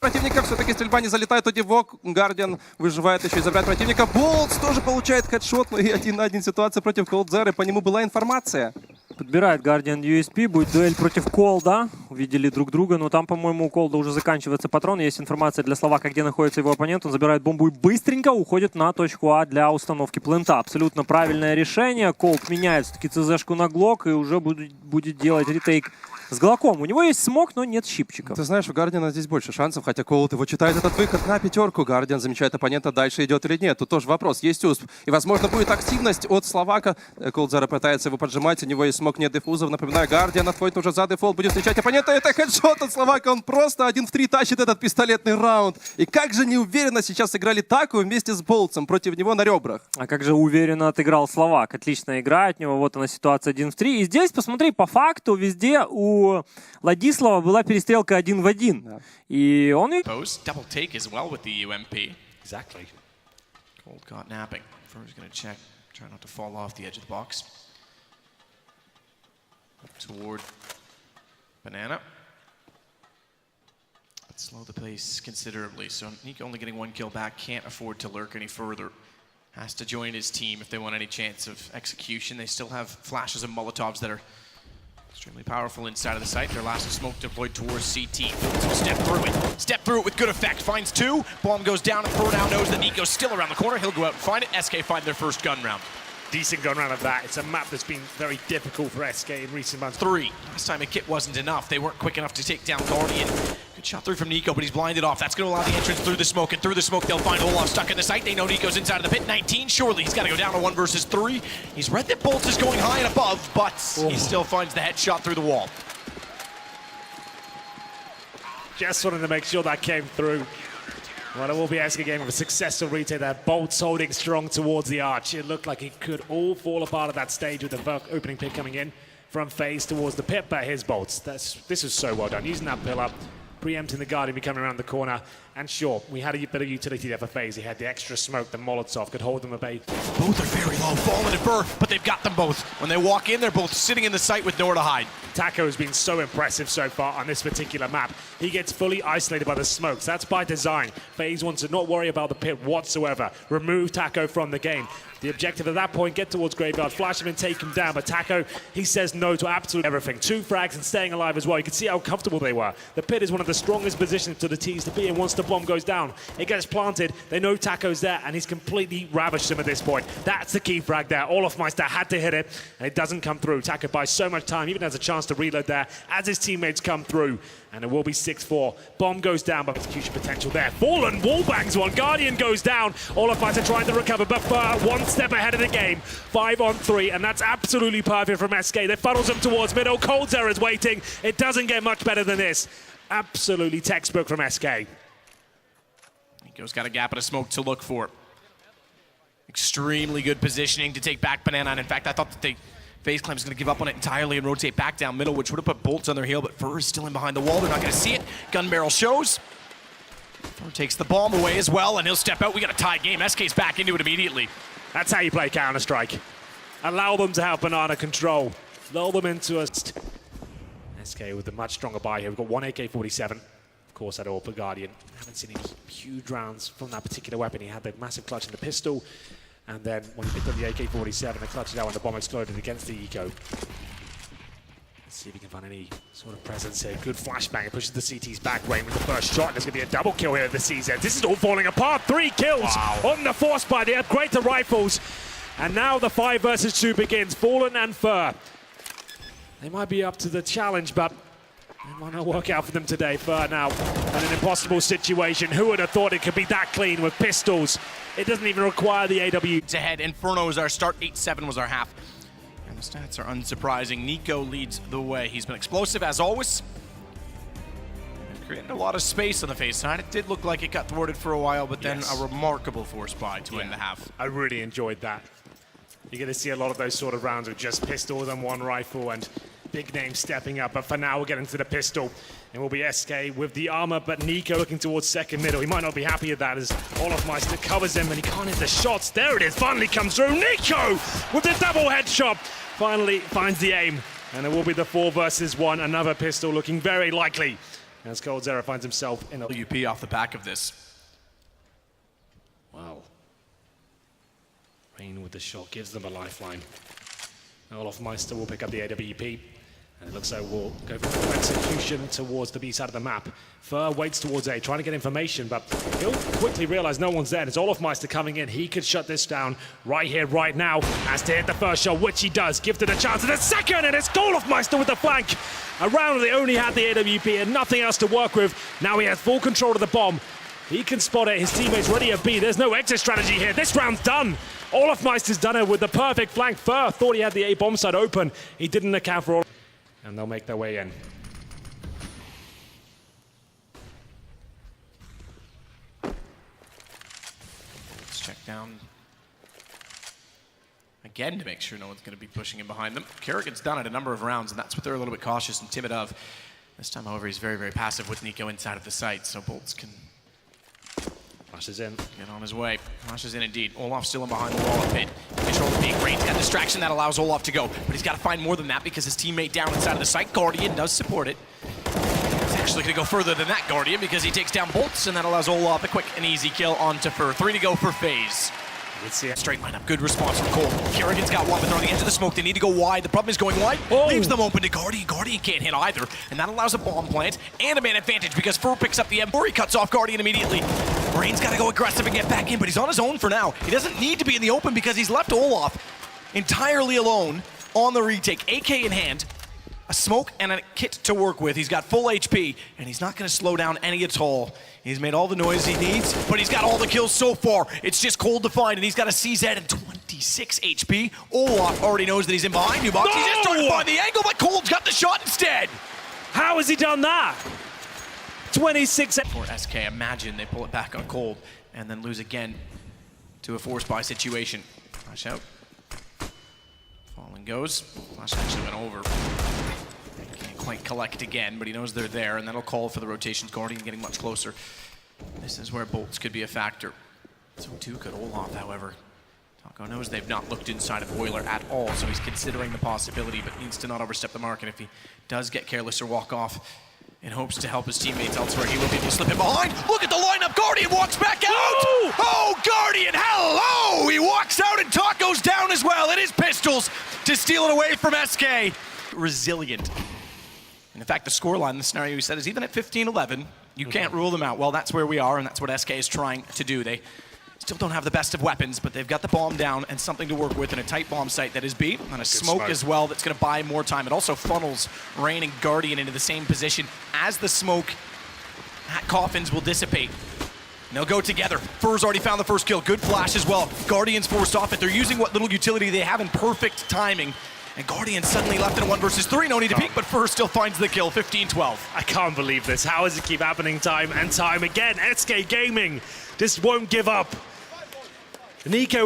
Противника все-таки стрельба не залетает, тоді Вок, Гардиан выживает еще и забирает противника. Болтс тоже получает хедшот, но и 1 на 1 ситуация против Колдзера, по нему была информация. Подбирает Guardian USP, будет дуэль против Колда. Увидели друг друга, но там, по-моему, у Колда уже заканчивается патрон. Есть информация для Словака, где находится его оппонент. Он забирает бомбу и быстренько уходит на точку А для установки плента. Абсолютно правильное решение. Колд меняет все-таки ЦЗшку на Глок и уже будет делать ретейк с Глоком. У него есть смог, но нет щипчиков. Ты знаешь, у Гардиана здесь больше шансов, хотя Колд его читает этот выход на пятерку. Гардиан замечает оппонента, дальше идет или нет. Тут тоже вопрос, есть усп. И, возможно, будет активность от Словака. Колдзера пытается его поджимать, у него есть смог, нет дефузов. Напоминаю, Гардиан отходит уже за дефолт, будет встречать оппонента. Это хедшот от Словака, он просто 1 в 3 тащит этот пистолетный раунд. И как же неуверенно сейчас сыграли Таку вместе с Болтсом против него на ребрах. А как же уверенно отыграл Словак. Отличная игра от него, вот она ситуация 1 в 3. И здесь, посмотри, по факту везде у Владислава была перестрелка 1 в 1. Да. И он... Double take as well with the UMP. Exactly. Cold caught napping. Fur's gonna check, try not to fall off the edge of the box. Up toward Banana. But slow the pace considerably. So Nico only getting 1 kill back, can't afford to lurk any further. Has to join his team if they want any chance of execution. They still have flashes and Molotovs that are extremely powerful inside of the site. Their last smoke deployed towards CT. So step through it. Step through it with good effect. Finds 2. Bomb goes down, and Fur now knows that Nico's still around the corner. He'll go out and find it. SK find their first gun round. Decent gun round of that. It's a map that's been very difficult for SK in recent months. 3. Last time a kit wasn't enough. They weren't quick enough to take down Guardian. Good shot through from Nico, but he's blinded off. That's going to allow the entrance through the smoke, and through the smoke they'll find Olaf stuck in the site. They know Nico's inside of the pit. 19, surely he's got to go down to 1 versus 3. He's read that Bolt is going high and above, but he still finds the headshot through the wall. Just wanted to make sure that came through. Well, it will be SK game of a successful retake there. Bolts holding strong towards the arch. It looked like it could all fall apart at that stage with the opening pick coming in from FaZe towards the pit, but here's Bolts. This is so well done. Using that pillar, preempting the Guardian, coming around the corner. And sure, we had a bit of utility there for FaZe. He had the extra smoke, the Molotov could hold them at bay. Both are very low, Fallen and Burr, but they've got them both. When they walk in, they're both sitting in the site with nowhere to hide. Taco has been so impressive so far on this particular map. He gets fully isolated by the smokes. That's by design. FaZe wants to not worry about the pit whatsoever. Remove Taco from the game. The objective at that point, get towards Graveyard, flash him and take him down. But Taco, he says no to absolutely everything. 2 frags and staying alive as well. You can see how comfortable they were. The pit is one of the strongest positions to the T's to be in once the bomb goes down. It gets planted. They know Taco's there, and he's completely ravished them at this point. That's the key frag there. Olafmeister had to hit it, and it doesn't come through. Taco buys so much time, even has a chance to reload there as his teammates come through. And it will be 6-4. Bomb goes down, but execution potential there. Fallen wallbangs one. Guardian goes down. Olafmeister trying to recover, but Fur 1 step ahead of the game. 5 on 3, and that's absolutely perfect from SK. They funnels him towards middle. Coldzera is waiting. It doesn't get much better than this. Absolutely textbook from SK. Nico's got a gap and a smoke to look for. Extremely good positioning to take back Banana, and in fact, I thought that FaZe Clan is going to give up on it entirely and rotate back down middle, which would have put Bolts on their heel, but Fur is still in behind the wall. They're not going to see it. Gun barrel shows. Fur takes the bomb away as well, and he'll step out. We got a tie game. SK's back into it immediately. That's how you play Counter-Strike. Allow them to have banana control. Lull them into a... SK with a much stronger buy here. We've got 1 AK-47. Of course, that all for Guardian. Haven't seen any huge rounds from that particular weapon. He had the massive clutch in the pistol. And then when he picked up the AK-47, they clutched it out when the bomb exploded against the eco. Let's see if he can find any sort of presence here. Good flashbang. It pushes the CT's back. Rain with the first shot. There's going to be a double kill here at the CZ. This is all falling apart. 3 kills on the force by the upgrade to rifles. And now the 5 versus 2 begins. Fallen and Fur. They might be up to the challenge, but it might not work out for them today. Fur now in an impossible situation. Who would have thought it could be that clean with pistols? It doesn't even require the AW. Ahead, Inferno is our start, 8-7 was our half. And the stats are unsurprising. Nico leads the way. He's been explosive as always. And created a lot of space on the FaZe side. It did look like it got thwarted for a while, but then a remarkable force buy to end the half. I really enjoyed that. You're going to see a lot of those sort of rounds with just pistols and 1 rifle and big names stepping up. But for now, we'll get into the pistol. It will be SK with the armor, but Nico looking towards second middle. He might not be happy with that as Olafmeister covers him, and he can't hit the shots. There it is, finally comes through. Nico with the double headshot. Finally finds the aim, and it will be the 4 versus 1. Another pistol looking very likely as coldzera finds himself in a... UP off the back of this. Wow. Rain with the shot gives them a lifeline. olofmeister will pick up the AWP. And it looks like we'll go for full execution towards the B side of the map. Fur waits towards A, trying to get information, but he'll quickly realize no one's there. It's olofmeister coming in. He could shut this down right here, right now. Has to hit the first shot, which he does. Gifted a chance at the second, and it's olofmeister with the flank. Around, they only had the AWP and nothing else to work with. Now he has full control of the bomb. He can spot it. His teammates ready at B. There's no exit strategy here. This round's done. olofmeister's done it with the perfect flank. Fur thought he had the A bomb side open. He didn't account for all. And they'll make their way in. Let's check down again to make sure no one's going to be pushing in behind them. Kerrigan's done it a number of rounds, and that's what they're a little bit cautious and timid of. This time, however, he's very, very passive with Nico inside of the site, so Bolts can Flashes in. get on his way. Flashes in indeed. Olaf still in behind the wall a bit. Control of being range. Got distraction that allows Olaf to go. But he's got to find more than that because his teammate down inside of the site. Guardian does support it. He's actually going to go further than that, Guardian, because he takes down Bolts, and that allows Olaf a quick and easy kill onto Fur. 3 to go for FaZe. Let's see it. Straight lineup. Good response from Cole. Kerrigan's got one, but they're on the edge of the smoke. They need to go wide. The problem is going wide. Oh. Leaves them open to Guardian. Guardian can't hit either. And that allows a bomb plant and a man advantage because Fur picks up the M4. He cuts off Guardian immediately. Rain's got to go aggressive and get back in, but he's on his own for now. He doesn't need to be in the open because he's left Olaf entirely alone on the retake. AK in hand. A smoke and a kit to work with. He's got full HP, and he's not going to slow down any at all. He's made all the noise he needs, but he's got all the kills so far. It's just cold to find, and he's got a CZ and 26 HP. Olaf already knows that he's in behind you, Box. He's just trying to find the angle, but Cold's got the shot instead. How has he done that? 26. For SK, imagine they pull it back on Cold and then lose again to a force buy situation. Flash out. Falling goes. Flash actually went over. Can't quite collect again, but he knows they're there, and that'll call for the rotations. Guardian getting much closer. This is where Bolts could be a factor. So too could Olaf, however. Taco knows they've not looked inside of Boiler at all, so he's considering the possibility, but needs to not overstep the mark. And if he does get careless or walk off in hopes to help his teammates elsewhere, he will be able to slip in behind. Look at the lineup. Guardian walks back out. Oh, Guardian, hello! He walks out and Taco's down as well. It is pistols to steal it away from SK. Resilient. And in fact, the scoreline, the scenario you said, is even at 15-11. You can't rule them out. Well, that's where we are, and that's what SK is trying to do. They still don't have the best of weapons, but they've got the bomb down and something to work with in a tight bomb site that is B, and a smoke as well that's going to buy more time. It also funnels Rain and Guardian into the same position as the smoke at Coffins will dissipate. And they'll go together. Fur's already found the first kill. Good flash as well. Guardian's forced off it. They're using what little utility they have in perfect timing. And Guardian suddenly left in a 1 versus 3. No need to peek, but Fur still finds the kill. 15-12. I can't believe this. How does it keep happening time and time again? SK Gaming just won't give up. Nico